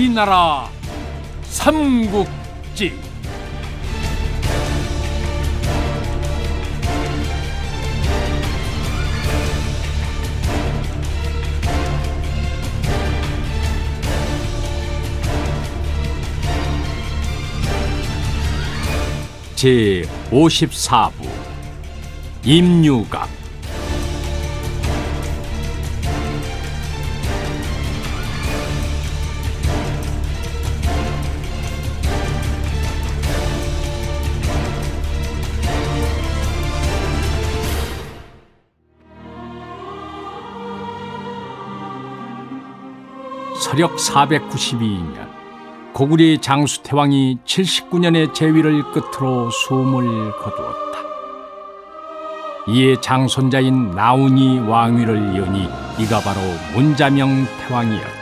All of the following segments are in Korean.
우리나라 삼국지. 제54부 임유갑. 서력 492년 고구려의 장수태왕이 79년의 제위를 끝으로 숨을 거두었다. 이에 장손자인 나훈이 왕위를 이으니 이가 바로 문자명 태왕이었다.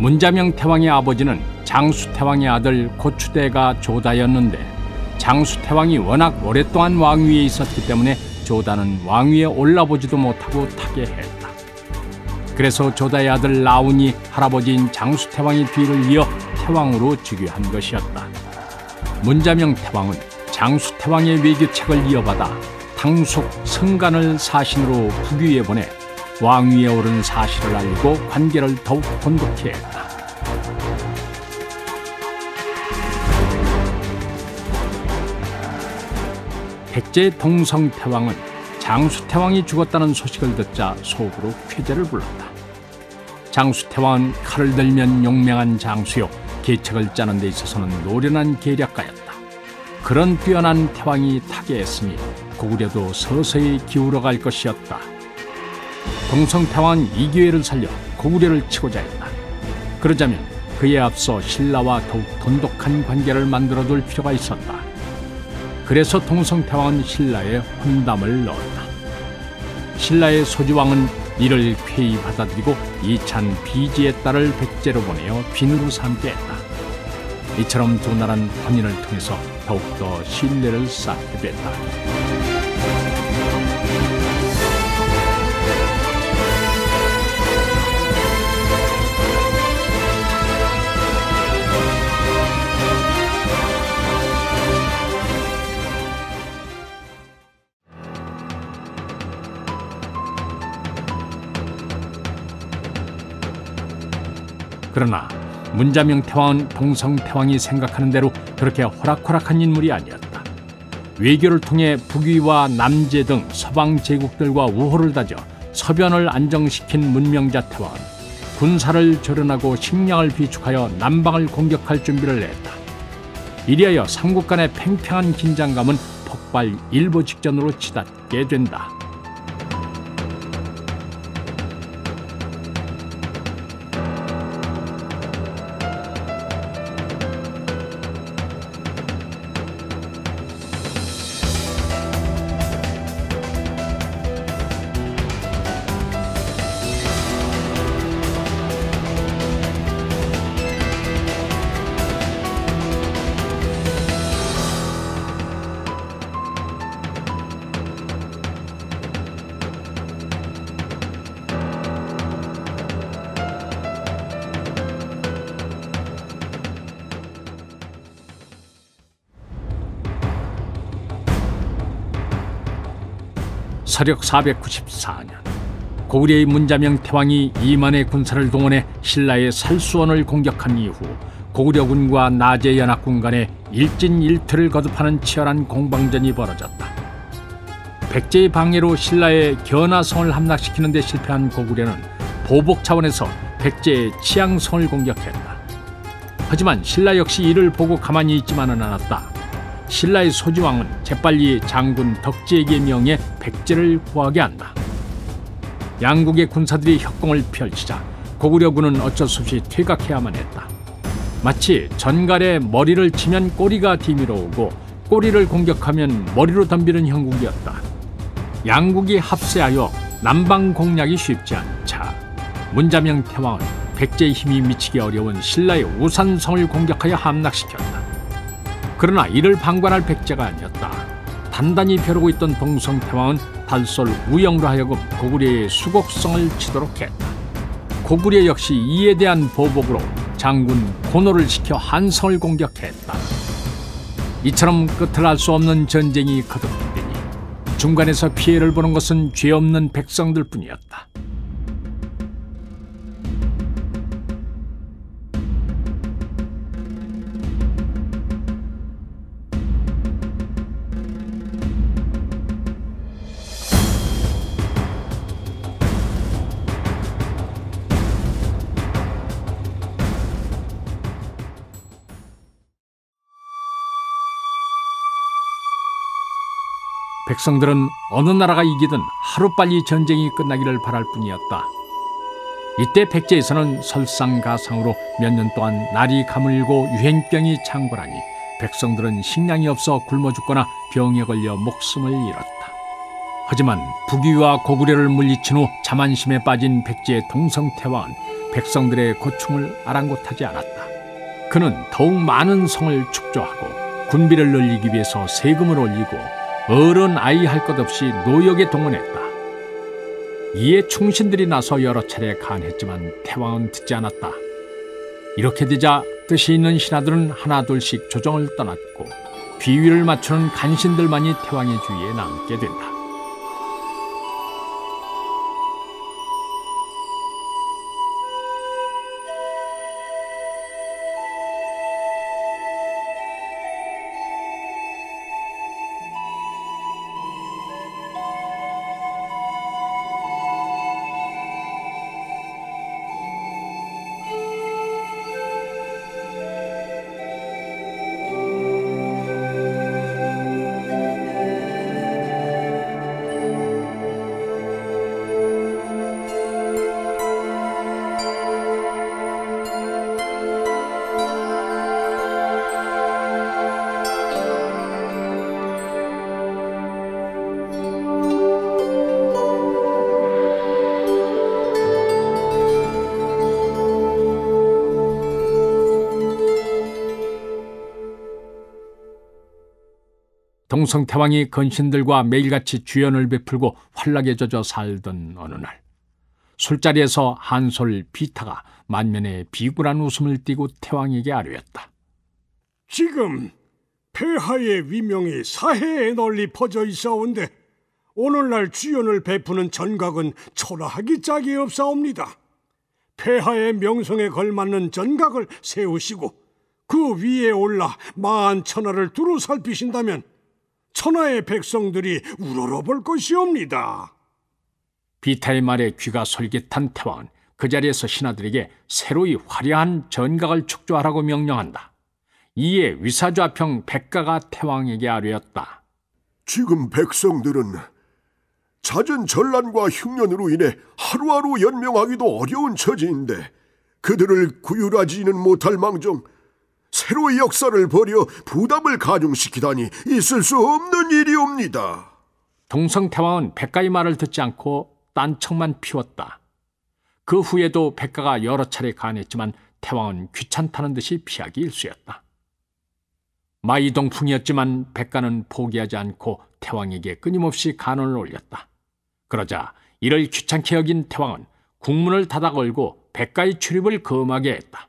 문자명 태왕의 아버지는 장수태왕의 아들 고추대가 조다였는데 장수태왕이 워낙 오랫동안 왕위에 있었기 때문에 조다는 왕위에 올라보지도 못하고 타계했다. 그래서 조다의 아들 나훈이 할아버지인 장수태왕의 뒤를 이어 태왕으로 즉위한 것이었다. 문자명 태왕은 장수태왕의 외교책을 이어받아 당속 승간을 사신으로 북위에 보내 왕위에 오른 사실을 알고 관계를 더욱 돈독히 했다. 백제 동성태왕은 장수태왕이 죽었다는 소식을 듣자 속으로 쾌재를 불렀다. 장수태왕은 칼을 들면 용맹한 장수요, 계책을 짜는 데 있어서는 노련한 계략가였다. 그런 뛰어난 태왕이 타계했으니 고구려도 서서히 기울어갈 것이었다. 동성태왕은 이 기회를 살려 고구려를 치고자 했다. 그러자면 그에 앞서 신라와 더욱 돈독한 관계를 만들어둘 필요가 있었다. 그래서 동성태왕은 신라에 혼담을 넣었다. 신라의 소주왕은 이를 쾌히 받아들이고 이찬 비지의 딸을 백제로 보내어 비누로 삼게 했다. 이처럼 두 나라는 혼인을 통해서 더욱더 신뢰를 쌓게 됐다. 그러나 문자명 태왕은 동성태왕이 생각하는 대로 그렇게 호락호락한 인물이 아니었다. 외교를 통해 북위와 남제 등 서방 제국들과 우호를 다져 서변을 안정시킨 문명자 태왕은 군사를 조련하고 식량을 비축하여 남방을 공격할 준비를 했다. 이리하여 삼국 간의 팽팽한 긴장감은 폭발 일보 직전으로 치닫게 된다. 서력 494년 고구려의 문자명 태왕이 2만의 군사를 동원해 신라의 살수원을 공격한 이후 고구려군과 나제 연합군 간에 일진일퇴를 거듭하는 치열한 공방전이 벌어졌다. 백제의 방해로 신라의 견화성을 함락시키는 데 실패한 고구려는 보복 차원에서 백제의 치양성을 공격했다. 하지만 신라 역시 이를 보고 가만히 있지만은 않았다. 신라의 소지왕은 재빨리 장군 덕지에게 명해 백제를 구하게 한다. 양국의 군사들이 협공을 펼치자 고구려군은 어쩔 수 없이 퇴각해야만 했다. 마치 전갈에 머리를 치면 꼬리가 뒤밀어 오고 꼬리를 공격하면 머리로 덤비는 형국이었다. 양국이 합세하여 남방 공략이 쉽지 않자 문자명 태왕은 백제의 힘이 미치기 어려운 신라의 우산성을 공격하여 함락시켰다. 그러나 이를 방관할 백제가 아니었다. 단단히 벼르고 있던 동성태왕은 달솔 우영으로 하여금 고구려의 수곡성을 치도록 했다. 고구려 역시 이에 대한 보복으로 장군 고노를 시켜 한성을 공격했다. 이처럼 끝을 알 수 없는 전쟁이 거듭되니 중간에서 피해를 보는 것은 죄 없는 백성들 뿐이었다. 백성들은 어느 나라가 이기든 하루빨리 전쟁이 끝나기를 바랄 뿐이었다. 이때 백제에서는 설상가상으로 몇 년 동안 날이 가물고 유행병이 창궐하니 백성들은 식량이 없어 굶어 죽거나 병에 걸려 목숨을 잃었다. 하지만 북위와 고구려를 물리친 후 자만심에 빠진 백제의 동성태왕은 백성들의 고충을 아랑곳하지 않았다. 그는 더욱 많은 성을 축조하고 군비를 늘리기 위해서 세금을 올리고 어른 아이 할 것 없이 노역에 동원했다. 이에 충신들이 나서 여러 차례 간했지만 태왕은 듣지 않았다. 이렇게 되자 뜻이 있는 신하들은 하나둘씩 조정을 떠났고 비위를 맞추는 간신들만이 태왕의 주위에 남게 된다. 동성태왕이 건신들과 매일같이 주연을 베풀고 환락에 젖어 살던 어느 날 술자리에서 한솔 비타가 만면에 비굴한 웃음을 띠고 태왕에게 아뢰었다. 지금 폐하의 위명이 사해에 널리 퍼져 있사온데 오늘날 주연을 베푸는 전각은 초라하기 짝이 없사옵니다. 폐하의 명성에 걸맞는 전각을 세우시고 그 위에 올라 만천하를 두루 살피신다면 천하의 백성들이 우러러볼 것이옵니다. 비타의 말에 귀가 솔깃한 태왕은 그 자리에서 신하들에게 새로이 화려한 전각을 축조하라고 명령한다. 이에 위사좌평 백가가 태왕에게 아뢰었다. 지금 백성들은 잦은 전란과 흉년으로 인해 하루하루 연명하기도 어려운 처지인데 그들을 구휼하지는 못할 망정 새로이 역사를 벌여 부담을 가중시키다니 있을 수 없는 일이옵니다. 동성태왕은 백가의 말을 듣지 않고 딴청만 피웠다. 그 후에도 백가가 여러 차례 간했지만 태왕은 귀찮다는 듯이 피하기 일쑤였다. 마이동풍이었지만 백가는 포기하지 않고 태왕에게 끊임없이 간언을 올렸다. 그러자 이를 귀찮게 여긴 태왕은 국문을 닫아 걸고 백가의 출입을 금하게 했다.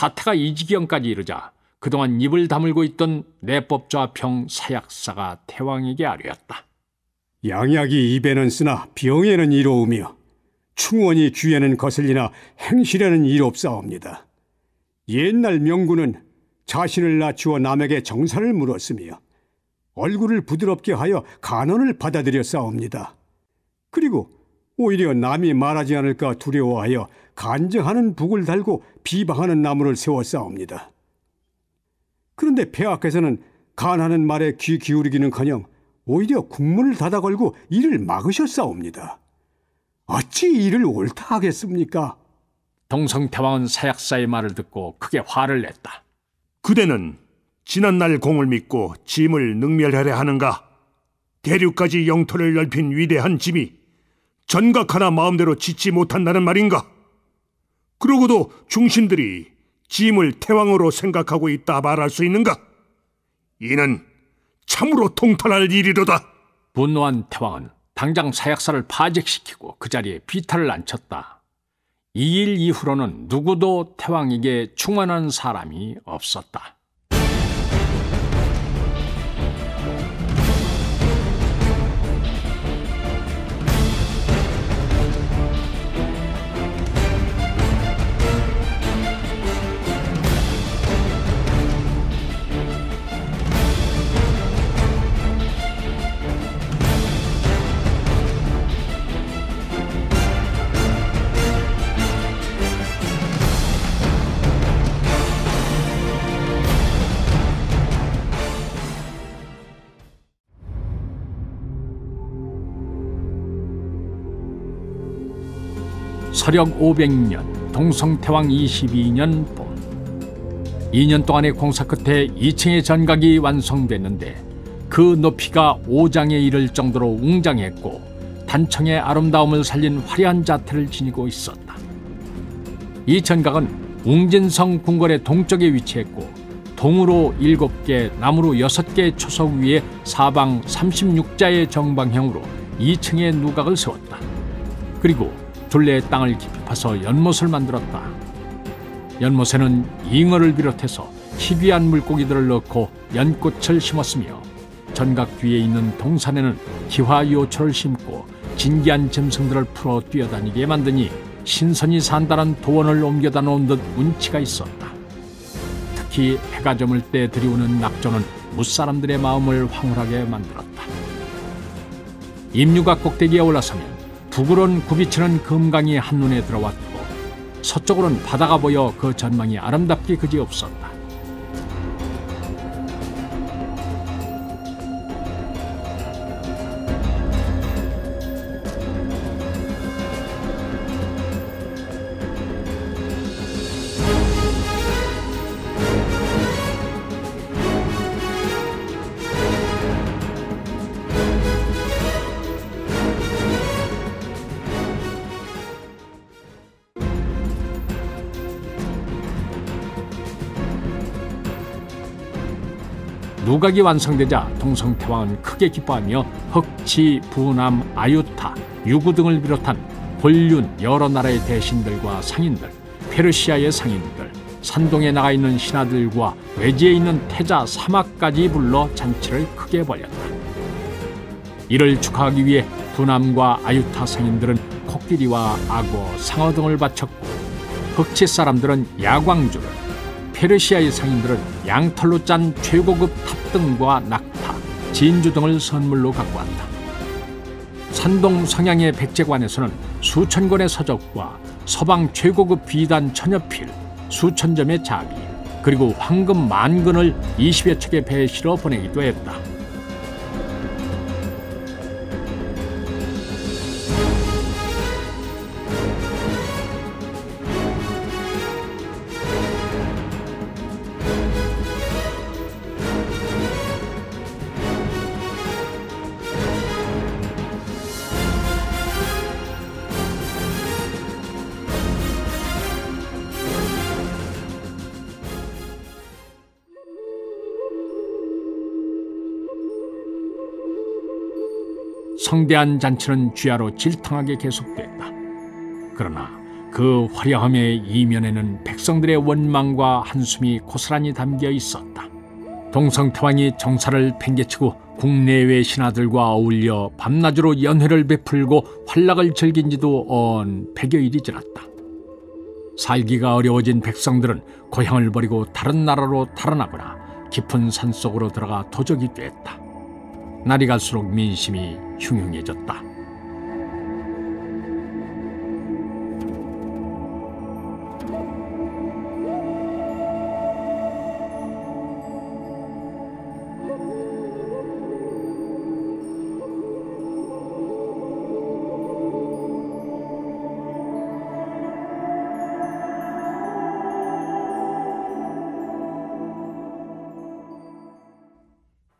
사태가 이 지경까지 이르자 그동안 입을 다물고 있던 내법좌 병 사약사가 태왕에게 아뢰었다. 양약이 입에는 쓰나 병에는 이로우며 충원이 귀에는 거슬리나 행실에는 이롭사옵니다. 옛날 명군은 자신을 낮추어 남에게 정사를 물었으며 얼굴을 부드럽게 하여 간언을 받아들였사옵니다. 그리고 오히려 남이 말하지 않을까 두려워하여 간증하는 북을 달고 비방하는 나무를 세웠사옵니다. 그런데 폐하께서는 간하는 말에 귀 기울이기는커녕 오히려 국문을 닫아 걸고 이를 막으셨사옵니다. 어찌 이를 옳다 하겠습니까? 동성태왕은 사약사의 말을 듣고 크게 화를 냈다. 그대는 지난날 공을 믿고 짐을 능멸하려 하는가? 대륙까지 영토를 넓힌 위대한 짐이 전각 하나 마음대로 짓지 못한다는 말인가? 그러고도 중신들이 짐을 태왕으로 생각하고 있다 말할 수 있는가? 이는 참으로 통탄할 일이로다. 분노한 태왕은 당장 사약사를 파직시키고 그 자리에 비탈을 앉혔다. 이 일 이후로는 누구도 태왕에게 충원하는 사람이 없었다. 서력 500년, 동성태왕 22년 봄. 2년 동안의 공사 끝에 2층의 전각이 완성됐는데 그 높이가 5장에 이를 정도로 웅장했고 단청의 아름다움을 살린 화려한 자태를 지니고 있었다. 이 전각은 웅진성 궁궐의 동쪽에 위치했고 동으로 7개, 남으로 6개의 초석 위에 사방 36자의 정방형으로 2층의 누각을 세웠다. 그리고 둘레의 땅을 깊이 파서 연못을 만들었다. 연못에는 잉어를 비롯해서 희귀한 물고기들을 넣고 연꽃을 심었으며 전각 뒤에 있는 동산에는 기화요초를 심고 진기한 짐승들을 풀어 뛰어다니게 만드니 신선이 산다는 도원을 옮겨다 놓은 듯 운치가 있었다. 특히 해가 저물 때 들이오는 낙조는 무사람들의 마음을 황홀하게 만들었다. 임류각 꼭대기에 올라서면 북으론 굽이치는 금강이 한눈에 들어왔고 서쪽으로는 바다가 보여 그 전망이 아름답기 그지없었다. 누각이 완성되자 동성태왕은 크게 기뻐하며 흑치, 부남, 아유타, 유구 등을 비롯한 본륜 여러 나라의 대신들과 상인들, 페르시아의 상인들, 산동에 나가 있는 신하들과 외지에 있는 태자 사막까지 불러 잔치를 크게 벌였다. 이를 축하하기 위해 부남과 아유타 상인들은 코끼리와 악어, 상어 등을 바쳤고 흑치 사람들은 야광주를, 페르시아의 상인들은 양털로 짠 최고급 탑등과 낙타, 진주 등을 선물로 갖고 왔다. 산동 성양의 백제관에서는 수천 권의 서적과 서방 최고급 비단 천여필, 수천 점의 자비, 그리고 황금 10,000근을 20여 척의 배에 실어 보내기도 했다. 성대한 잔치는 주야로 질통하게 계속됐다. 그러나 그 화려함의 이면에는 백성들의 원망과 한숨이 고스란히 담겨 있었다. 동성태왕이 정사를 팽개치고 국내외 신하들과 어울려 밤낮으로 연회를 베풀고 환락을 즐긴 지도 언 100여일이 지났다. 살기가 어려워진 백성들은 고향을 버리고 다른 나라로 달아나거나 깊은 산속으로 들어가 도적이 됐다. 날이 갈수록 민심이 흉흉해졌다.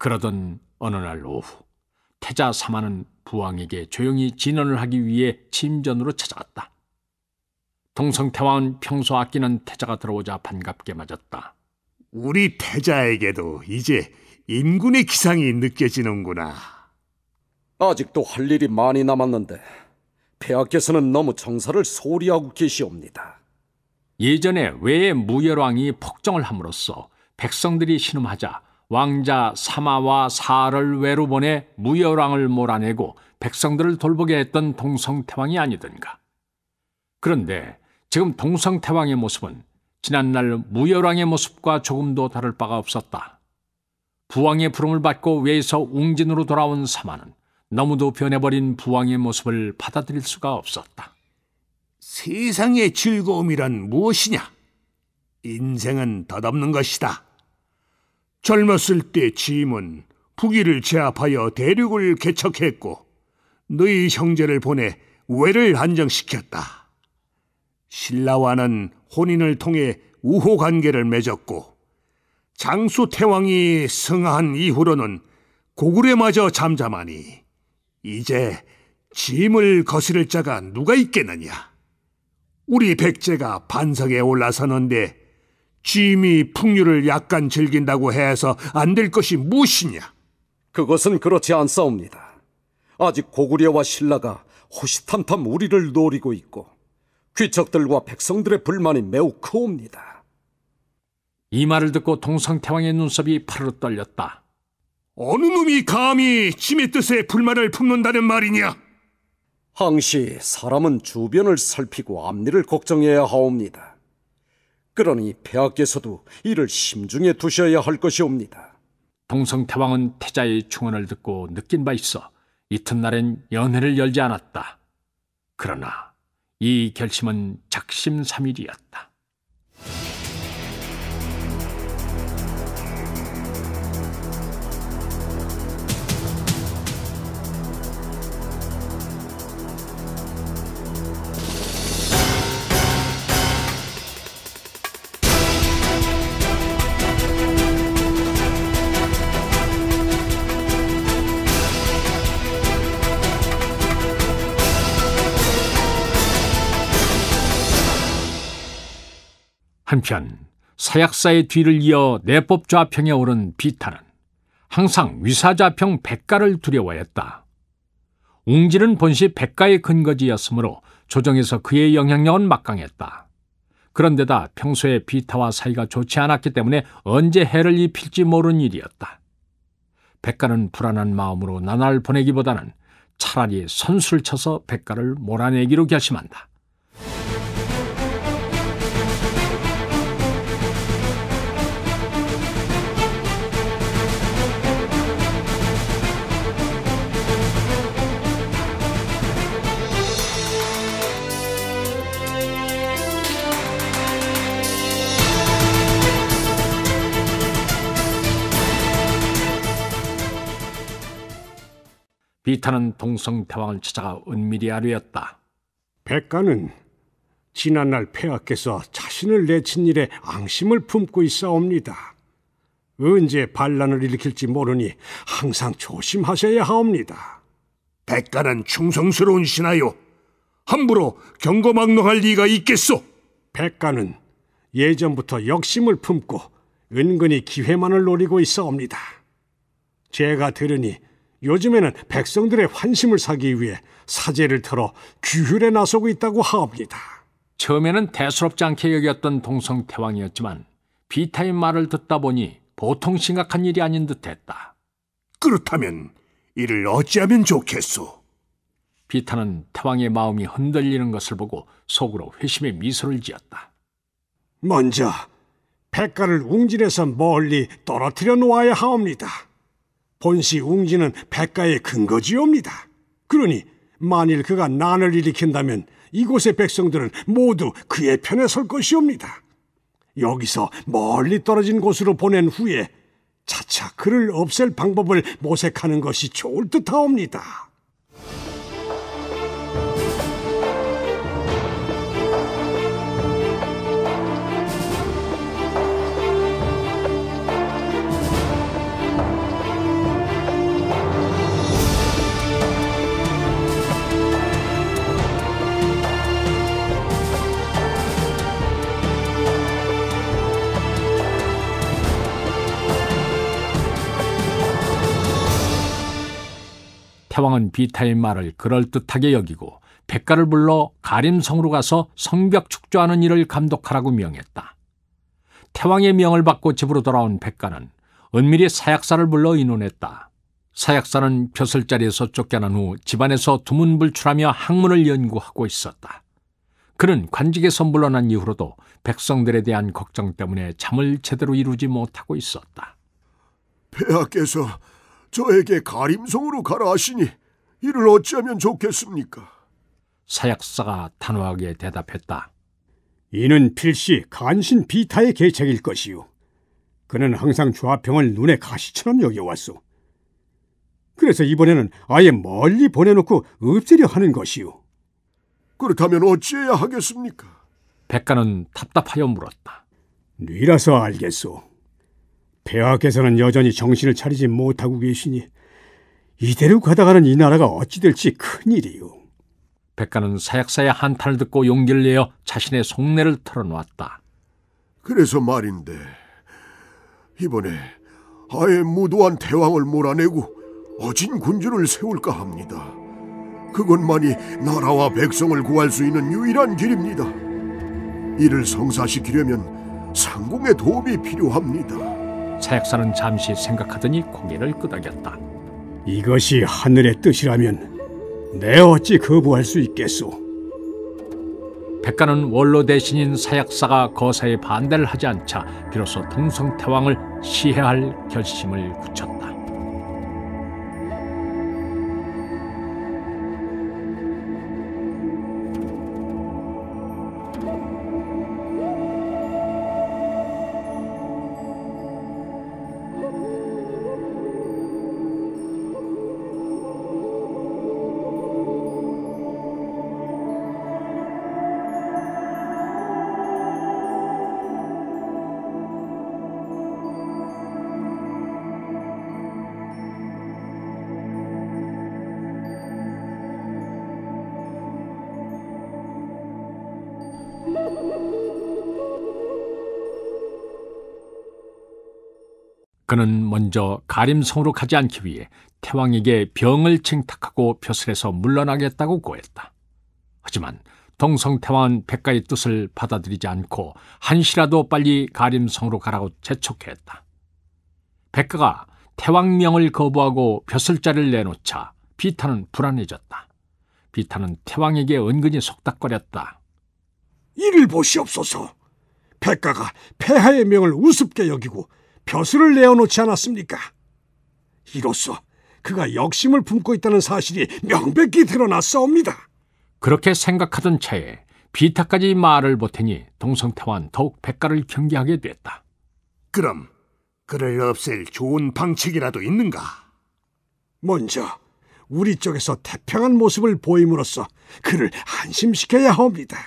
그러던 어느 날 오후, 태자 사마는 부왕에게 조용히 진언을 하기 위해 침전으로 찾아갔다. 동성태왕은 평소 아끼는 태자가 들어오자 반갑게 맞았다. 우리 태자에게도 이제 임군의 기상이 느껴지는구나. 아직도 할 일이 많이 남았는데 폐하께서는 너무 정사를 소홀히 하고 계시옵니다. 예전에 외의 무열왕이 폭정을 함으로써 백성들이 신음하자 왕자 사마와 사를 외로 보내 무열왕을 몰아내고 백성들을 돌보게 했던 동성태왕이 아니던가. 그런데 지금 동성태왕의 모습은 지난날 무열왕의 모습과 조금도 다를 바가 없었다. 부왕의 부름을 받고 외에서 웅진으로 돌아온 사마는 너무도 변해버린 부왕의 모습을 받아들일 수가 없었다. 세상의 즐거움이란 무엇이냐? 인생은 덧없는 것이다. 젊었을 때 짐은 북위를 제압하여 대륙을 개척했고 너희 형제를 보내 외를 안정시켰다. 신라와는 혼인을 통해 우호관계를 맺었고 장수태왕이 승하한 이후로는 고구려마저 잠잠하니 이제 짐을 거스를 자가 누가 있겠느냐? 우리 백제가 반석에 올라서는데 짐이 풍류를 약간 즐긴다고 해서 안 될 것이 무엇이냐? 그것은 그렇지 않사옵니다. 아직 고구려와 신라가 호시탐탐 우리를 노리고 있고 귀척들과 백성들의 불만이 매우 크옵니다. 이 말을 듣고 동성태왕의 눈썹이 파르르 떨렸다. 어느 놈이 감히 짐의 뜻에 불만을 품는다는 말이냐? 항시 사람은 주변을 살피고 앞일을 걱정해야 하옵니다. 그러니 폐하께서도 이를 심중에 두셔야 할 것이옵니다. 동성태왕은 태자의 충언을 듣고 느낀 바 있어 이튿날엔 연회를 열지 않았다. 그러나 이 결심은 작심삼일이었다. 한편 서약사의 뒤를 이어 내법 좌평에 오른 비탄은 항상 위사좌평 백가를 두려워했다. 웅진은 본시 백가의 근거지였으므로 조정에서 그의 영향력은 막강했다. 그런데다 평소에 비타와 사이가 좋지 않았기 때문에 언제 해를 입힐지 모르는 일이었다. 백가는 불안한 마음으로 나날을 보내기보다는 차라리 선수를 쳐서 백가를 몰아내기로 결심한다. 비타는 동성태왕을 찾아가 은밀히 아뢰었다. 백가는 지난날 폐하께서 자신을 내친 일에 앙심을 품고 있사옵니다. 언제 반란을 일으킬지 모르니 항상 조심하셔야 하옵니다. 백가는 충성스러운 신하요, 함부로 경거망동할 리가 있겠소? 백가는 예전부터 역심을 품고 은근히 기회만을 노리고 있사옵니다. 제가 들으니 요즘에는 백성들의 환심을 사기 위해 사제를 틀어 규율에 나서고 있다고 하옵니다. 처음에는 대수롭지 않게 여겼던 동성태왕이었지만 비타의 말을 듣다 보니 보통 심각한 일이 아닌 듯했다. 그렇다면 이를 어찌하면 좋겠소? 비타는 태왕의 마음이 흔들리는 것을 보고 속으로 회심의 미소를 지었다. 먼저 백가를 웅진에서 멀리 떨어뜨려 놓아야 하옵니다. 본시 웅진은 백가의 근거지옵니다. 그러니 만일 그가 난을 일으킨다면 이곳의 백성들은 모두 그의 편에 설 것이옵니다. 여기서 멀리 떨어진 곳으로 보낸 후에 차차 그를 없앨 방법을 모색하는 것이 좋을 듯하옵니다. 태왕은 비타의 말을 그럴듯하게 여기고 백가를 불러 가림성으로 가서 성벽 축조하는 일을 감독하라고 명했다. 태왕의 명을 받고 집으로 돌아온 백가는 은밀히 사약사를 불러 의논했다. 사약사는 벼슬자리에서 쫓겨난 후 집안에서 두문불출하며 학문을 연구하고 있었다. 그는 관직에서 물러난 이후로도 백성들에 대한 걱정 때문에 잠을 제대로 이루지 못하고 있었다. 폐하께서 저에게 가림성으로 가라 하시니 이를 어찌하면 좋겠습니까? 사약사가 단호하게 대답했다. 이는 필시 간신 비타의 계책일 것이요. 그는 항상 좌평을 눈에 가시처럼 여겨왔소. 그래서 이번에는 아예 멀리 보내놓고 없애려 하는 것이요. 그렇다면 어찌해야 하겠습니까? 백가는 답답하여 물었다. 뉘라서 알겠소. 폐하께서는 여전히 정신을 차리지 못하고 계시니 이대로 가다가는 이 나라가 어찌 될지 큰일이요. 백가는 사약사의 한탄을 듣고 용기를 내어 자신의 속내를 털어놓았다. 그래서 말인데 이번에 아예 무도한 태왕을 몰아내고 어진 군주를 세울까 합니다. 그것만이 나라와 백성을 구할 수 있는 유일한 길입니다. 이를 성사시키려면 상궁의 도움이 필요합니다. 사약사는 잠시 생각하더니 고개를 끄덕였다. 이것이 하늘의 뜻이라면 내 어찌 거부할 수 있겠소. 백가는 원로 대신인 사약사가 거사에 반대를 하지 않자 비로소 동성태왕을 시해할 결심을 굳혔다. 그는 먼저 가림성으로 가지 않기 위해 태왕에게 병을 징탁하고 벼슬에서 물러나겠다고 고했다. 하지만 동성태왕은 백가의 뜻을 받아들이지 않고 한시라도 빨리 가림성으로 가라고 재촉했다. 백가가 태왕명을 거부하고 벼슬자를 내놓자 비타는 불안해졌다. 비타는 태왕에게 은근히 속닥거렸다. 이를 보시옵소서. 백가가 폐하의 명을 우습게 여기고 벼슬을 내어놓지 않았습니까? 이로써 그가 역심을 품고 있다는 사실이 명백히 드러났사옵니다. 그렇게 생각하던 차에 비타까지 말을 보태니 동성태왕은 더욱 백가를 경계하게 됐다. 그럼 그를 없앨 좋은 방책이라도 있는가? 먼저 우리 쪽에서 태평한 모습을 보임으로써 그를 안심시켜야 합니다.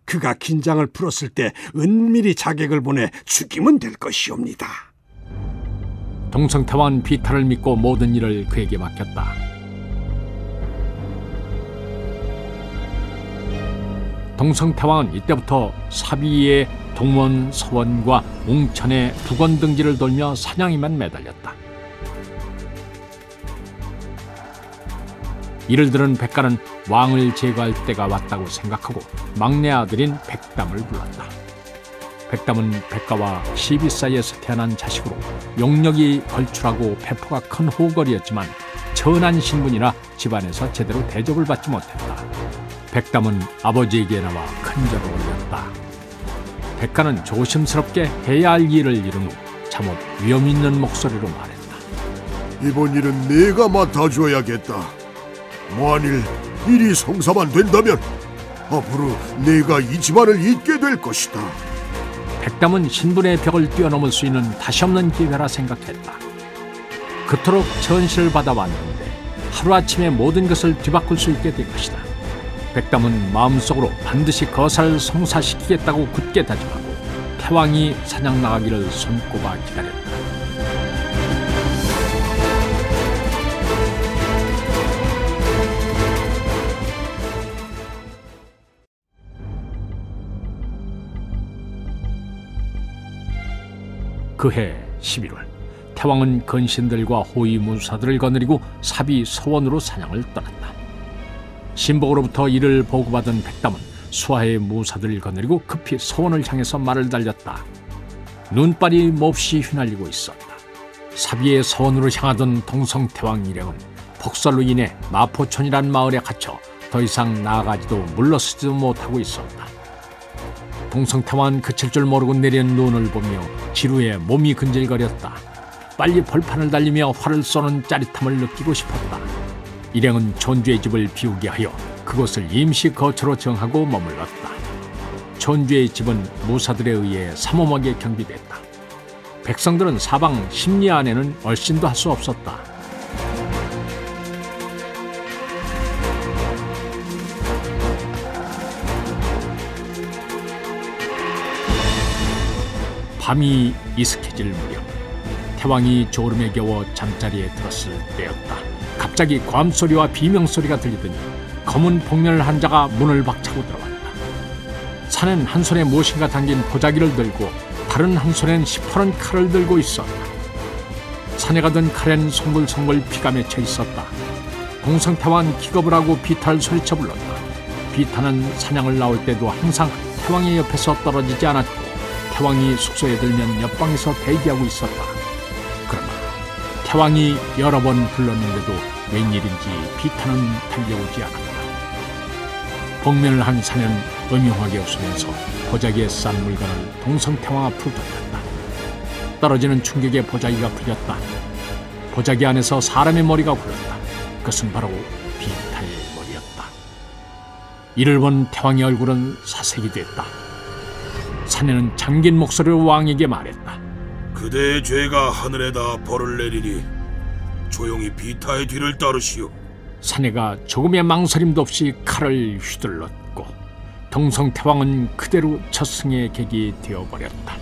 그가 긴장을 풀었을 때 은밀히 자객을 보내 죽이면 될 것이옵니다. 동성태왕은 비타를 믿고 모든 일을 그에게 맡겼다. 동성태왕은 이때부터 사비의 동원, 서원과 웅천의 북원 등지를 돌며 사냥에만 매달렸다. 이를 들은 백가는 왕을 제거할 때가 왔다고 생각하고 막내 아들인 백담을 불렀다. 백담은 백가와 시비 사이에서 태어난 자식으로 용력이 걸출하고 배포가 큰 호걸이었지만 천한 신분이라 집안에서 제대로 대접을 받지 못했다. 백담은 아버지에게 나와 큰절을 올렸다. 백가는 조심스럽게 해야 할 일을 이룬 후 잠옷 위험 있는 목소리로 말했다. 이번 일은 내가 맡아줘야겠다. 만일 일이 성사만 된다면 앞으로 내가 이 집안을 잇게 될 것이다. 백담은 신분의 벽을 뛰어넘을 수 있는 다시 없는 기회라 생각했다. 그토록 천시를 받아왔는데 하루아침에 모든 것을 뒤바꿀 수 있게 될 것이다. 백담은 마음속으로 반드시 거사를 성사시키겠다고 굳게 다짐하고 태왕이 사냥 나가기를 손꼽아 기다렸다. 그해 11월 태왕은 건신들과 호위무사들을 거느리고 사비 서원으로 사냥을 떠났다. 신복으로부터 이를 보고받은 백담은 수하의 무사들을 거느리고 급히 서원을 향해서 말을 달렸다. 눈발이 몹시 휘날리고 있었다. 사비의 서원으로 향하던 동성태왕 일행은 폭설로 인해 마포촌이란 마을에 갇혀 더 이상 나아가지도 물러서지도 못하고 있었다. 동성태왕은 그칠 줄 모르고 내린 눈을 보며 지루해 몸이 근질거렸다. 빨리 벌판을 달리며 활을 쏘는 짜릿함을 느끼고 싶었다. 일행은 촌주의 집을 비우게 하여 그곳을 임시 거처로 정하고 머물렀다. 촌주의 집은 무사들에 의해 삼엄하게 경비됐다. 백성들은 사방 심리 안에는 얼씬도 할 수 없었다. 밤이 이슥해질 무렵 태왕이 졸음에 겨워 잠자리에 들었을 때였다. 갑자기 괌소리와 비명소리가 들리더니 검은 복면을 한 자가 문을 박차고 들어왔다. 산은 한 손에 무엇인가 담긴 보자기를 들고 다른 한 손엔 시퍼런 칼을 들고 있었다. 산에 가던 칼엔 송글송글 피가 맺혀 있었다. 동성태왕은 기겁을 하고 비타를 소리쳐 불렀다. 비타는 사냥을 나올 때도 항상 태왕의 옆에서 떨어지지 않았고 태왕이 숙소에 들면 옆방에서 대기하고 있었다. 그러나 태왕이 여러 번 불렀는데도 웬일인지 비타는 달려오지 않았다. 복면을 한 사내는 음흉하게 웃으면서 보자기에 싼 물건을 동성태왕 앞으로 던졌다. 떨어지는 충격에 보자기가 풀렸다. 보자기 안에서 사람의 머리가 굴렀다. 그것은 바로 비타의 머리였다. 이를 본 태왕의 얼굴은 사색이 됐다. 사내는 잠긴 목소리로 왕에게 말했다. 그대의 죄가 하늘에다 벌을 내리니 조용히 비타의 뒤를 따르시오. 사내가 조금의 망설임도 없이 칼을 휘둘렀고 동성태왕은 그대로 첫승의 객이 되어버렸다.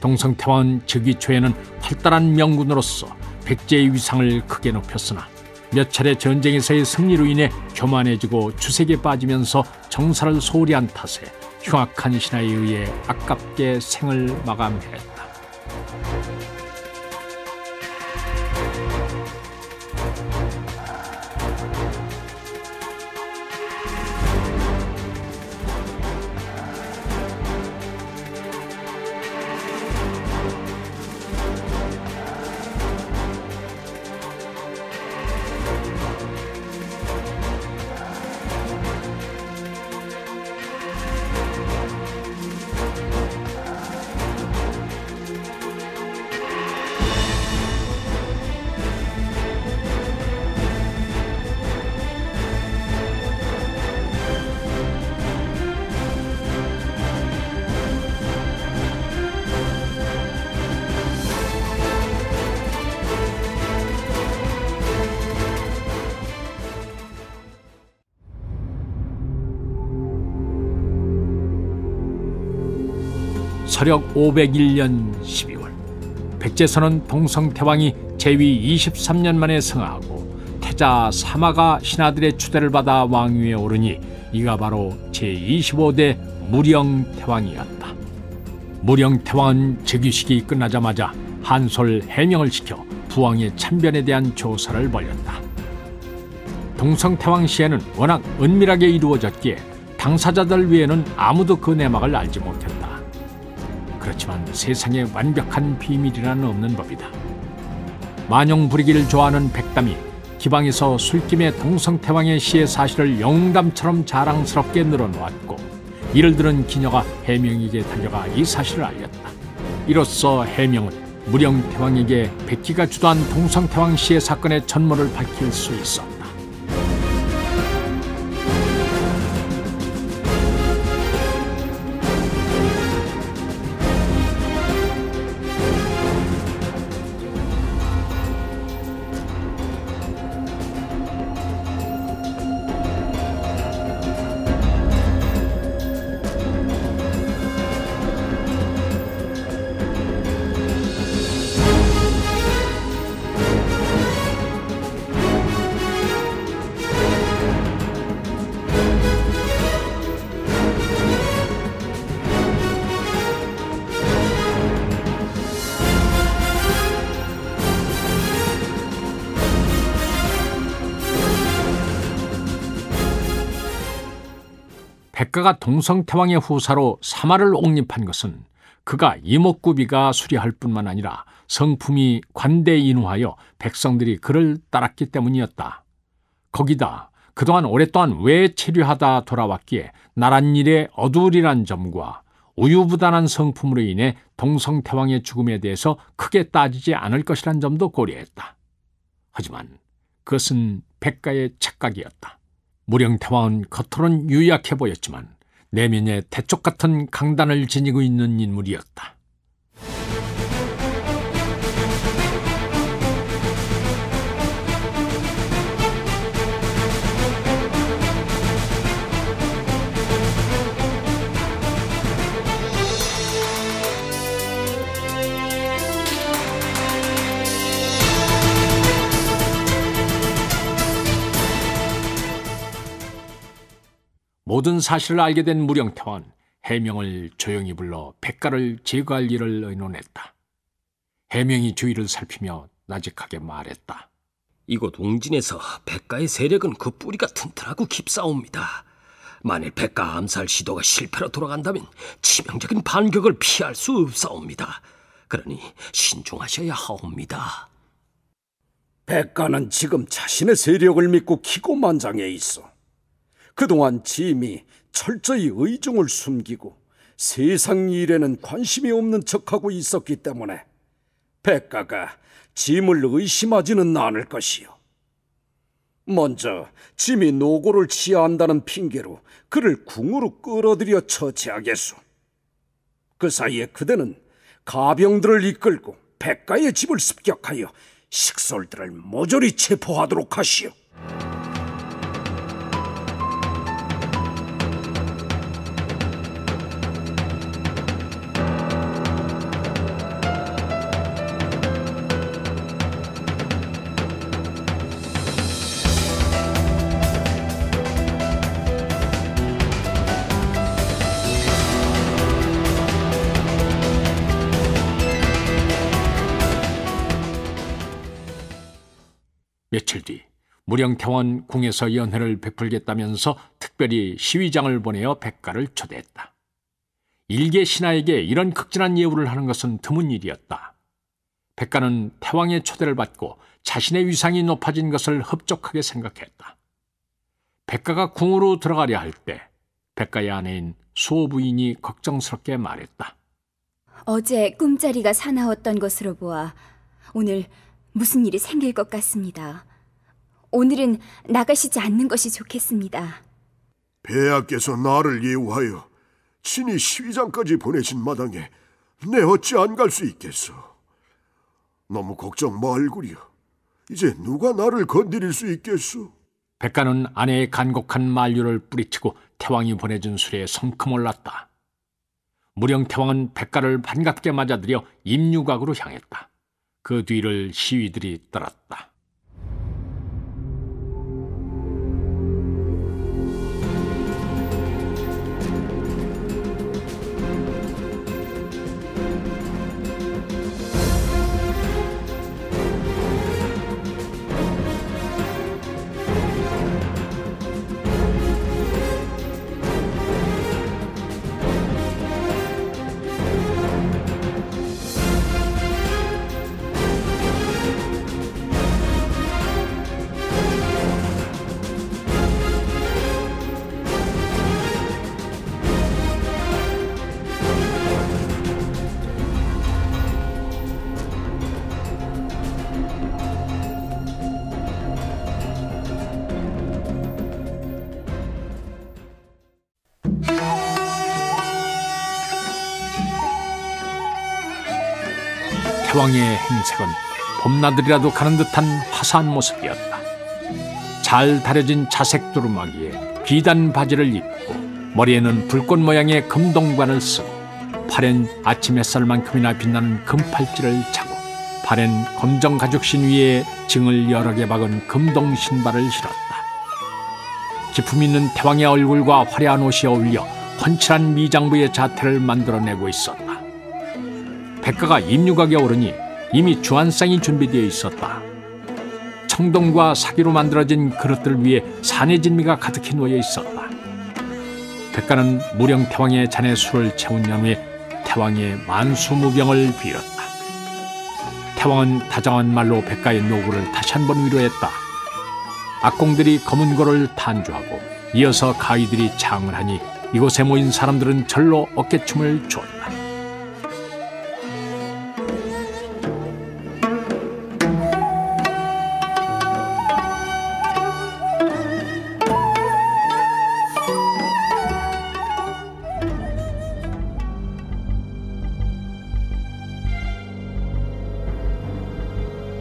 동성태왕은 즉위 초에는 활달한 명군으로서 백제의 위상을 크게 높였으나 몇 차례 전쟁에서의 승리로 인해 교만해지고 주색에 빠지면서 정사를 소홀히 한 탓에 흉악한 신하에 의해 아깝게 생을 마감했다. 서력 501년 12월 백제선은 동성태왕이 제위 23년 만에 승하하고 태자 사마가 신하들의 추대를 받아 왕위에 오르니 이가 바로 제25대 무령태왕이었다. 무령태왕은 즉위식이 끝나자마자 한솔 해명을 시켜 부왕의 참변에 대한 조사를 벌였다. 동성태왕 시해는 워낙 은밀하게 이루어졌기에 당사자들 외에는 아무도 그 내막을 알지 못했다. 그렇지만 세상에 완벽한 비밀이란 없는 법이다. 만용 부리기를 좋아하는 백담이 기방에서 술김에 동성태왕의 시해 사실을 영웅담처럼 자랑스럽게 늘어놓았고, 이를 들은 기녀가 해명에게 달려가 이 사실을 알렸다. 이로써 해명은 무령태왕에게 백기가 주도한 동성태왕 시해 사건의 전모를 밝힐 수 있었다. 백가가 동성태왕의 후사로 사마를 옹립한 것은 그가 이목구비가 수려할 뿐만 아니라 성품이 관대인후하여 백성들이 그를 따랐기 때문이었다. 거기다 그동안 오랫동안 외체류하다 돌아왔기에 나랏일에 어두울이란 점과 우유부단한 성품으로 인해 동성태왕의 죽음에 대해서 크게 따지지 않을 것이란 점도 고려했다. 하지만 그것은 백가의 착각이었다. 무령태왕은 겉으로는 유약해 보였지만 내면에 대쪽 같은 강단을 지니고 있는 인물이었다. 모든 사실을 알게 된 무령태왕은 해명을 조용히 불러 백가를 제거할 일을 의논했다. 해명이 주위를 살피며 나직하게 말했다. 이곳 웅진에서 백가의 세력은 그 뿌리가 튼튼하고 깊사옵니다. 만일 백가 암살 시도가 실패로 돌아간다면 치명적인 반격을 피할 수 없사옵니다. 그러니 신중하셔야 하옵니다. 백가는 지금 자신의 세력을 믿고 기고만장해 있어. 그동안 짐이 철저히 의중을 숨기고 세상 일에는 관심이 없는 척하고 있었기 때문에 백가가 짐을 의심하지는 않을 것이요. 먼저 짐이 노고를 취하한다는 핑계로 그를 궁으로 끌어들여 처치하겠소. 그 사이에 그대는 가병들을 이끌고 백가의 집을 습격하여 식솔들을 모조리 체포하도록 하시오. 며칠 뒤 무령태왕은 궁에서 연회를 베풀겠다면서 특별히 시위장을 보내어 백가를 초대했다. 일개 신하에게 이런 극진한 예우를 하는 것은 드문 일이었다. 백가는 태왕의 초대를 받고 자신의 위상이 높아진 것을 흡족하게 생각했다. 백가가 궁으로 들어가려 할 때 백가의 아내인 수호부인이 걱정스럽게 말했다. 어제 꿈자리가 사나웠던 것으로 보아 오늘 무슨 일이 생길 것 같습니다. 오늘은 나가시지 않는 것이 좋겠습니다. 폐하께서 나를 예우하여 친히 시위장까지 보내신 마당에 내 어찌 안 갈 수 있겠소. 너무 걱정 말구려. 이제 누가 나를 건드릴 수 있겠소. 백가는 아내의 간곡한 만류를 뿌리치고 태왕이 보내준 술에 성큼 올랐다. 무령태왕은 백가를 반갑게 맞아들여 임유각으로 향했다. 그 뒤를 시위들이 따랐다. 태왕의 행색은 봄나들이라도 가는 듯한 화사한 모습이었다. 잘 다려진 자색 두루마기에 비단 바지를 입고 머리에는 불꽃 모양의 금동관을 쓰고 팔엔 아침 햇살만큼이나 빛나는 금팔찌를 차고 발엔 검정 가죽신 위에 징을 여러 개 박은 금동 신발을 신었다. 기품 있는 태왕의 얼굴과 화려한 옷이 어울려 훤칠한 미장부의 자태를 만들어내고 있었다. 백가가 입류각에 오르니 이미 주안상이 준비되어 있었다. 청동과 사기로 만들어진 그릇들 위에 산해진미가 가득히 놓여 있었다. 백가는 무령태왕의 잔에 술을 채운 연후에 태왕의 만수무병을 빌었다. 태왕은 다정한 말로 백가의 노고를 다시 한번 위로했다. 악공들이 검은 고를 탄주하고 이어서 가위들이 장을 하니 이곳에 모인 사람들은 절로 어깨춤을 추었다.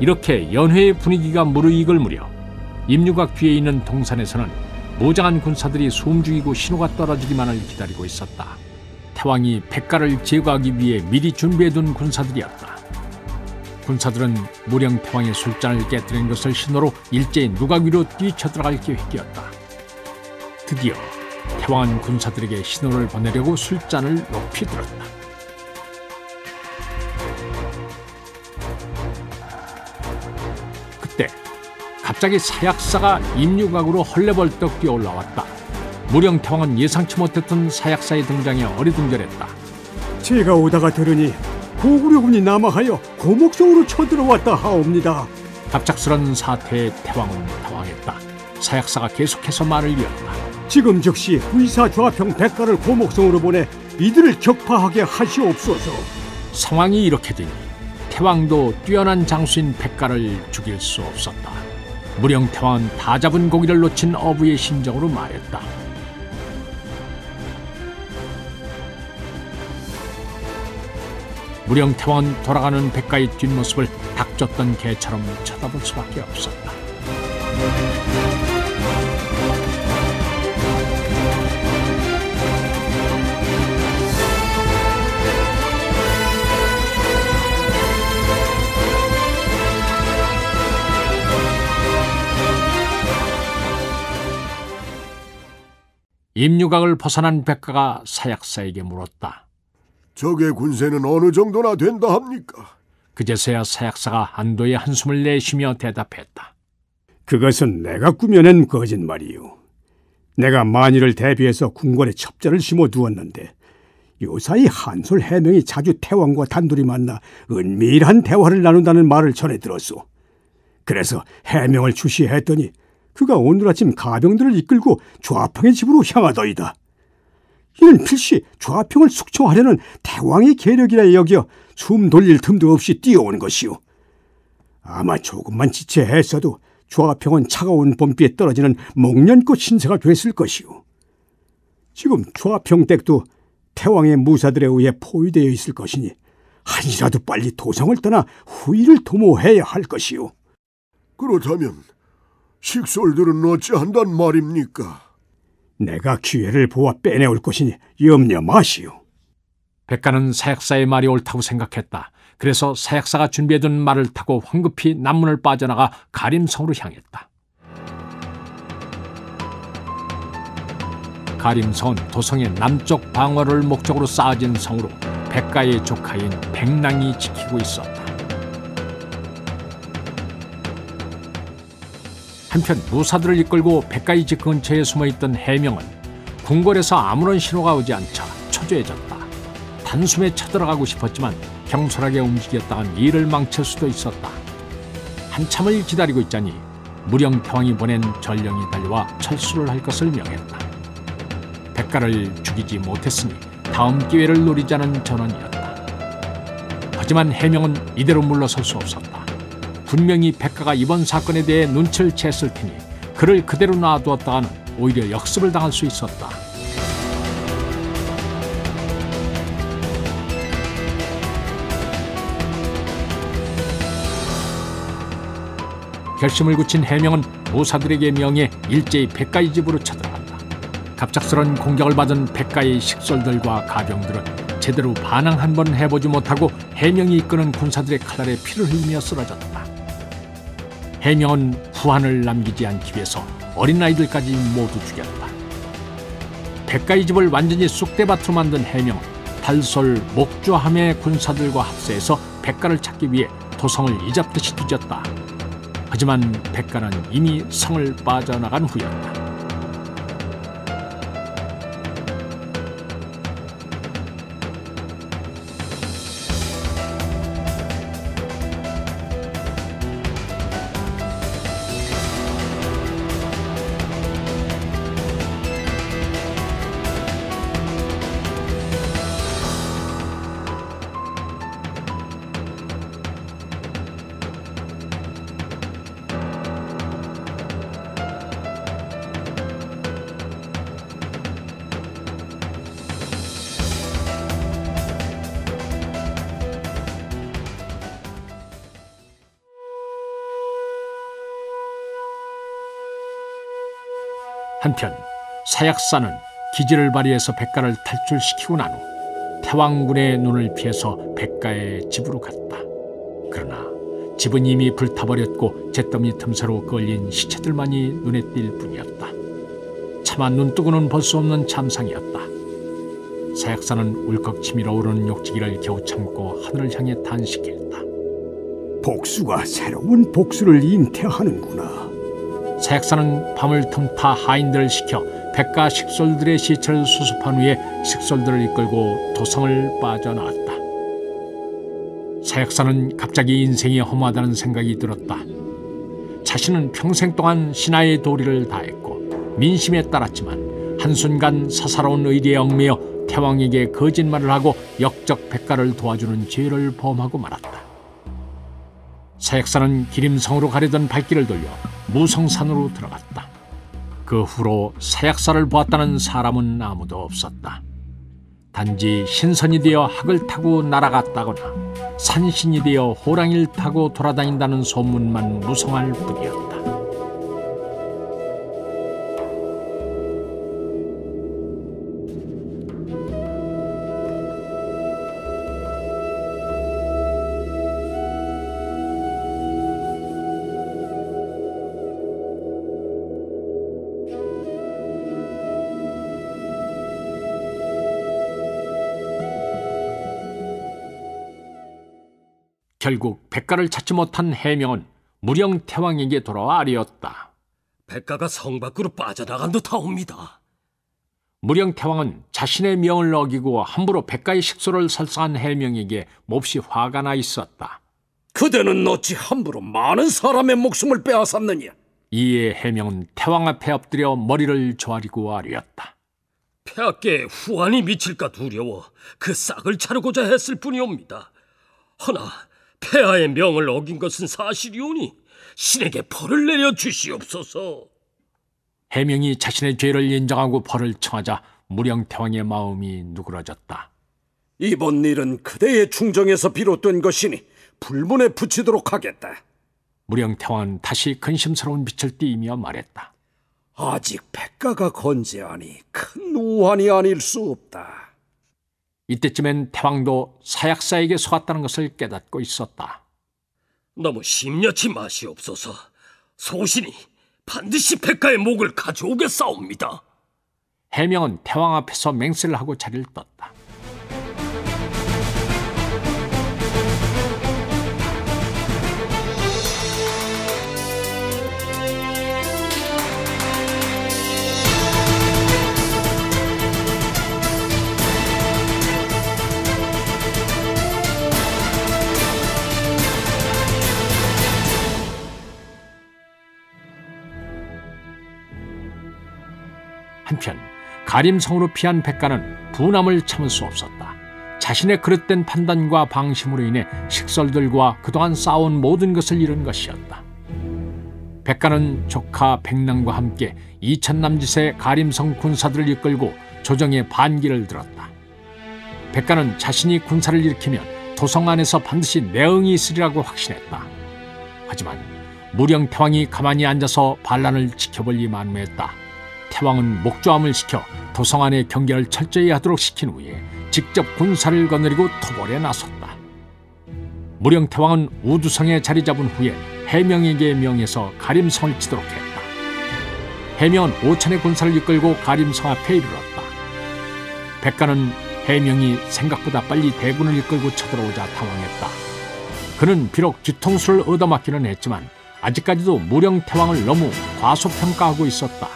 이렇게 연회의 분위기가 무르익을 무렵 임류각 뒤에 있는 동산에서는 무장한 군사들이 숨죽이고 신호가 떨어지기만을 기다리고 있었다. 태왕이 백가를 제거하기 위해 미리 준비해둔 군사들이었다. 군사들은 무령태왕의 술잔을 깨뜨린 것을 신호로 일제히 누각 위로 뛰쳐들어갈 계획이었다. 드디어 태왕은 군사들에게 신호를 보내려고 술잔을 높이 들었다. 그때 갑자기 사약사가 임류각으로 헐레벌떡 뛰어올라왔다. 무령태왕은 예상치 못했던 사약사의 등장에 어리둥절했다. 제가 오다가 들으니 고구려군이 남하하여 고목성으로 쳐들어왔다 하옵니다. 갑작스런 사태에 태왕은 당황했다. 사약사가 계속해서 말을 이었다. 지금 즉시 의사 좌평 백가를 고목성으로 보내 이들을 격파하게 하시옵소서. 상황이 이렇게 되니 태왕도 뛰어난 장수인 백가를 죽일 수 없었다. 무령태왕은 다 잡은 고기를 놓친 어부의 심정으로 말했다. 무령태왕은 돌아가는 백가의 뒷모습을 닥쳤던 개처럼 쳐다볼 수밖에 없었다. 임류각을 벗어난 백가가 사약사에게 물었다. 적의 군세는 어느 정도나 된다 합니까? 그제서야 사약사가 안도의 한숨을 내쉬며 대답했다. 그것은 내가 꾸며낸 거짓말이요. 내가 만일을 대비해서 궁궐에 첩자를 심어두었는데 요사이 한솔 해명이 자주 태왕과 단둘이 만나 은밀한 대화를 나눈다는 말을 전해 들었소. 그래서 해명을 주시했더니 그가 오늘 아침 가병들을 이끌고 좌평의 집으로 향하더이다. 이는 필시 좌평을 숙청하려는 태왕의 계력이라 여겨 숨 돌릴 틈도 없이 뛰어온 것이오. 아마 조금만 지체했어도 좌평은 차가운 봄비에 떨어지는 목련꽃 신세가 됐을 것이오. 지금 좌평 댁도 태왕의 무사들에 의해 포위되어 있을 것이니 한이라도 빨리 도성을 떠나 후일을 도모해야 할 것이오. 그렇다면 식솔들은 어찌한단 말입니까? 내가 기회를 보아 빼내올 것이니 염려 마시오. 백가는 사약사의 말이 옳다고 생각했다. 그래서 사약사가 준비해둔 말을 타고 황급히 남문을 빠져나가 가림성으로 향했다. 가림성은 도성의 남쪽 방어를 목적으로 쌓아진 성으로 백가의 조카인 백랑이 지키고 있었다. 한편 무사들을 이끌고 백가의 집 근처에 숨어있던 해명은 궁궐에서 아무런 신호가 오지 않자 초조해졌다. 단숨에 쳐들어가고 싶었지만 경솔하게 움직였다간 일을 망칠 수도 있었다. 한참을 기다리고 있자니 무령태왕이 보낸 전령이 달려와 철수를 할 것을 명했다. 백가를 죽이지 못했으니 다음 기회를 노리자는 전언이었다. 하지만 해명은 이대로 물러설 수 없었다. 분명히 백가가 이번 사건에 대해 눈치를 챘을 테니 그를 그대로 놔두었다가는 오히려 역습을 당할 수 있었다. 결심을 굳힌 해명은 무사들에게 명해 일제히 백가의 집으로 쳐들어간다. 갑작스런 공격을 받은 백가의 식솔들과 가병들은 제대로 반항 한 번 해보지 못하고 해명이 이끄는 군사들의 칼날에 피를 흘리며 쓰러졌다. 해명은 후한을 남기지 않기 위해서 어린아이들까지 모두 죽였다. 백가의 집을 완전히 쑥대밭으로 만든 해명은 달솔, 목주함의 군사들과 합세해서 백가를 찾기 위해 도성을 이잡듯이 뒤졌다. 하지만 백가는 이미 성을 빠져나간 후였다. 한편 사약사는 기지를 발휘해서 백가를 탈출시키고 난 후 태왕군의 눈을 피해서 백가의 집으로 갔다. 그러나 집은 이미 불타버렸고 잿더미 틈새로 끌린 시체들만이 눈에 띌 뿐이었다. 차마 눈뜨고는 볼 수 없는 참상이었다. 사약사는 울컥 치밀어 오르는 욕지기를 겨우 참고 하늘을 향해 탄식했다. 복수가 새로운 복수를 잉태하는구나. 사약사는 밤을 틈타 하인들을 시켜 백가 식솔들의 시체를 수습한 후에 식솔들을 이끌고 도성을 빠져나왔다. 사약사는 갑자기 인생이 허무하다는 생각이 들었다. 자신은 평생 동안 신하의 도리를 다했고 민심에 따랐지만 한순간 사사로운 의리에 얽매여 태왕에게 거짓말을 하고 역적 백가를 도와주는 죄를 범하고 말았다. 사약사는 기림성으로 가려던 발길을 돌려 무성산으로 들어갔다. 그 후로 사약사를 보았다는 사람은 아무도 없었다. 단지 신선이 되어 학을 타고 날아갔다거나 산신이 되어 호랑이를 타고 돌아다닌다는 소문만 무성할 뿐이었다. 결국 백가를 찾지 못한 해명은 무령 태왕에게 돌아와 아뢰었다. 백가가 성 밖으로 빠져나간 듯하옵니다. 무령 태왕은 자신의 명을 어기고 함부로 백가의 식소를 설사한 해명에게 몹시 화가 나 있었다. 그대는 어찌 함부로 많은 사람의 목숨을 빼앗았느냐? 이에 해명은 태왕 앞에 엎드려 머리를 조아리고 아뢰었다. 폐하께 후한이 미칠까 두려워 그 싹을 자르고자 했을 뿐이옵니다. 허나 폐하의 명을 어긴 것은 사실이오니 신에게 벌을 내려 주시옵소서. 해명이 자신의 죄를 인정하고 벌을 청하자 무령태왕의 마음이 누그러졌다. 이번 일은 그대의 충정에서 비롯된 것이니 불문에 붙이도록 하겠다. 무령태왕은 다시 근심스러운 빛을 띠며 말했다. 아직 백가가 건재하니 큰 우환이 아닐 수 없다. 이때쯤엔 태왕도 사약사에게 속았다는 것을 깨닫고 있었다. 너무 심려치 마시옵소서. 소신이 반드시 백가의 목을 가져오겠사옵니다. 해명은 태왕 앞에서 맹세를 하고 자리를 떴다. 한편 가림성으로 피한 백가는 분함을 참을 수 없었다. 자신의 그릇된 판단과 방심으로 인해 식솔들과 그동안 쌓아온 모든 것을 잃은 것이었다. 백가는 조카 백남과 함께 이천남짓의 가림성 군사들을 이끌고 조정에 반기를 들었다. 백가는 자신이 군사를 일으키면 도성 안에서 반드시 내응이 있으리라고 확신했다. 하지만 무령태왕이 가만히 앉아서 반란을 지켜볼 만무했다. 태왕은 목조함을 시켜 도성 안의 경계를 철저히 하도록 시킨 후에 직접 군사를 거느리고 토벌에 나섰다. 무령태왕은 우두성에 자리 잡은 후에 해명에게 명해서 가림성을 치도록 했다. 해명은 5천의 군사를 이끌고 가림성 앞에 이르렀다. 백가는 해명이 생각보다 빨리 대군을 이끌고 쳐들어오자 당황했다. 그는 비록 뒤통수를 얻어맞기는 했지만 아직까지도 무령태왕을 너무 과소평가하고 있었다.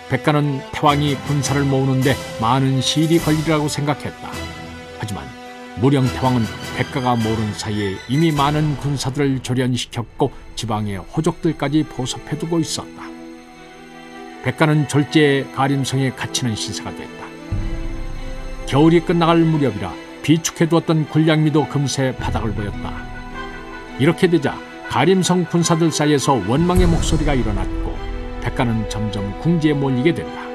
백가는 태왕이 군사를 모으는데 많은 시일이 걸리리라고 생각했다. 하지만 무령태왕은 백가가 모른 사이에 이미 많은 군사들을 조련시켰고 지방의 호족들까지 보섭해두고 있었다. 백가는 졸지에 가림성에 갇히는 신세가 됐다. 겨울이 끝나갈 무렵이라 비축해두었던 군량미도 금세 바닥을 보였다. 이렇게 되자 가림성 군사들 사이에서 원망의 목소리가 일어났고 백가는 점점 궁지에 몰리게 된다.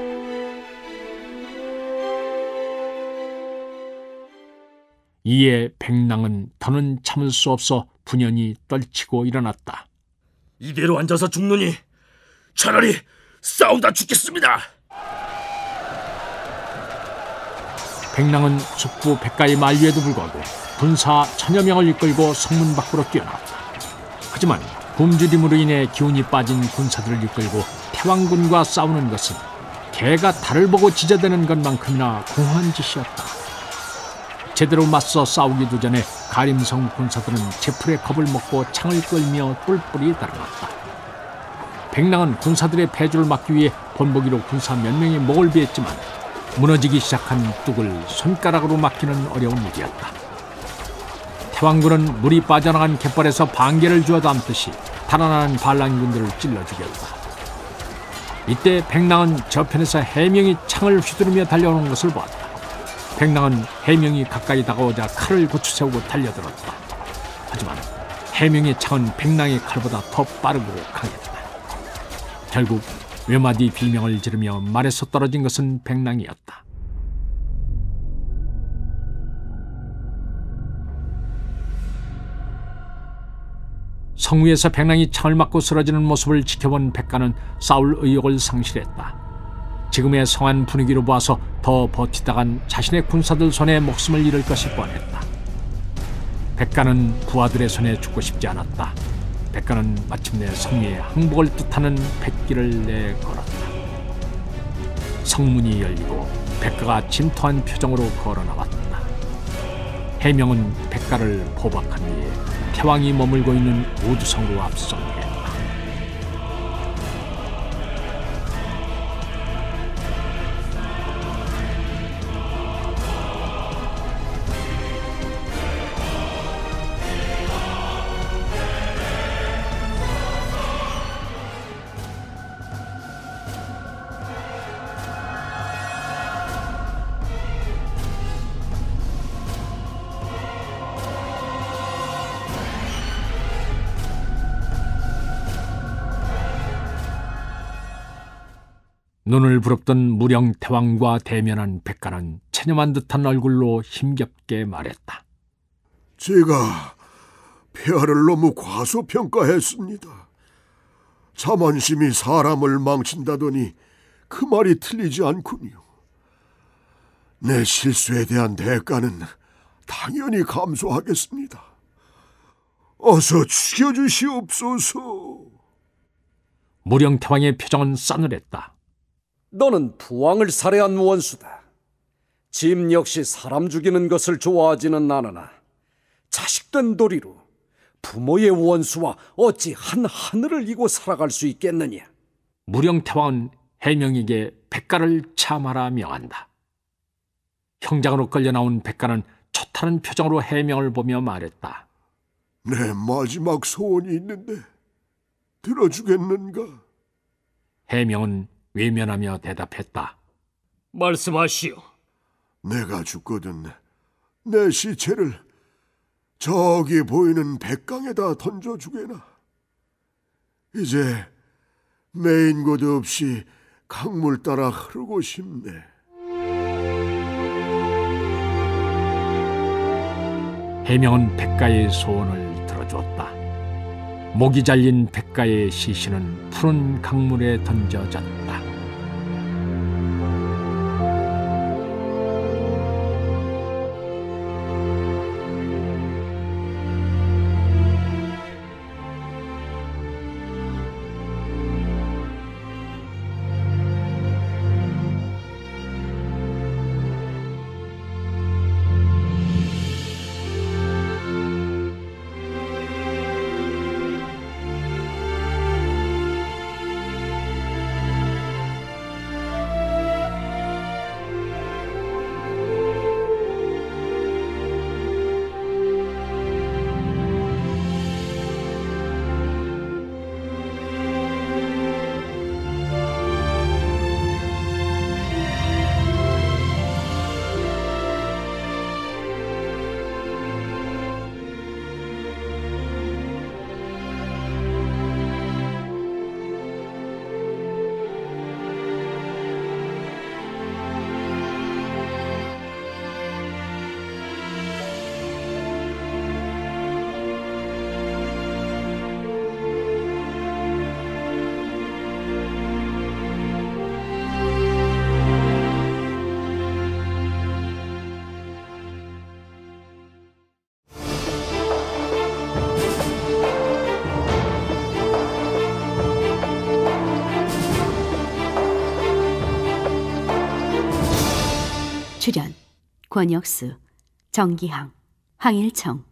이에 백랑은 더는 참을 수 없어 분연히 떨치고 일어났다. 이대로 앉아서 죽느니 차라리 싸우다 죽겠습니다. 백랑은 숙부 백가의 만류에도 불구하고 군사 1000여 명을 이끌고 성문 밖으로 뛰어나왔다. 하지만 굶주림으로 인해 기운이 빠진 군사들을 이끌고 태왕군과 싸우는 것은 개가 달을 보고 지저대는 것만큼이나 공허한 짓이었다. 제대로 맞서 싸우기도 전에 가림성 군사들은 제풀의 겁을 먹고 창을 끌며 뿔뿔이 달아났다. 백랑은 군사들의 패주를 막기 위해 본보기로 군사 몇 명의 목을 베었지만 무너지기 시작한 뚝을 손가락으로 막기는 어려운 일이었다. 태왕군은 물이 빠져나간 갯벌에서 반개를 주워 담듯이 달아나는 반란군들을 찔러 죽였다. 이때 백랑은 저편에서 해명이 창을 휘두르며 달려오는 것을 보았다. 백랑은 해명이 가까이 다가오자 칼을 고추세우고 달려들었다. 하지만 해명의 창은 백랑의 칼보다 더 빠르고 강했다. 결국 외마디 비명을 지르며 말에서 떨어진 것은 백랑이었다. 성위에서 백랑이 창을 맞고 쓰러지는 모습을 지켜본 백가는 싸울 의욕을 상실했다. 지금의 성한 분위기로 봐서 더 버티다간 자신의 군사들 손에 목숨을 잃을 것이 뻔했다. 백가는 부하들의 손에 죽고 싶지 않았다. 백가는 마침내 성위의 항복을 뜻하는 백기를 내걸었다. 성문이 열리고 백가가 침통한 표정으로 걸어나왔다. 해명은 백가를 포박한 뒤에 태왕이 머물고 있는 우두성으로 압송했다. 눈을 부릅던 무령태왕과 대면한 백가는 체념한 듯한 얼굴로 힘겹게 말했다. 제가 폐하를 너무 과소평가했습니다. 자만심이 사람을 망친다더니 그 말이 틀리지 않군요. 내 실수에 대한 대가는 당연히 감수하겠습니다. 어서 죽여주시옵소서. 무령태왕의 표정은 싸늘했다. 너는 부왕을 살해한 원수다. 짐 역시 사람 죽이는 것을 좋아하지는 않으나 자식된 도리로 부모의 원수와 어찌 한 하늘을 이고 살아갈 수 있겠느냐. 무령태왕은 해명에게 백가를 참하라 명한다. 형장으로 끌려 나온 백가는 초타는 표정으로 해명을 보며 말했다. 내 마지막 소원이 있는데 들어주겠는가? 해명은 외면하며 대답했다. 말씀하시오. 내가 죽거든 내 시체를 저기 보이는 백강에다 던져주게나. 이제 메인 곳 없이 강물 따라 흐르고 싶네. 해명은 백가의 소원을 들어주었다. 목이 잘린 백가의 시신은 푸른 강물에 던져졌다. 출연 권혁수, 정기항, 황일청,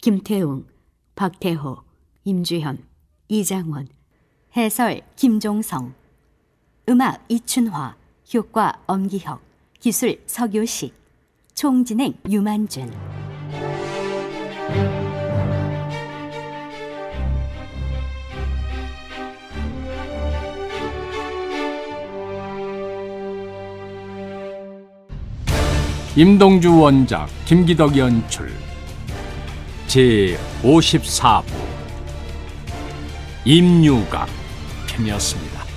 김태웅, 박태호, 임주현, 이장원. 해설 김종성. 음악 이춘화, 효과 엄기혁, 기술 서교식. 총진행 유만준. 임동주 원작, 김기덕 연출. 제54부 임유각 편이었습니다.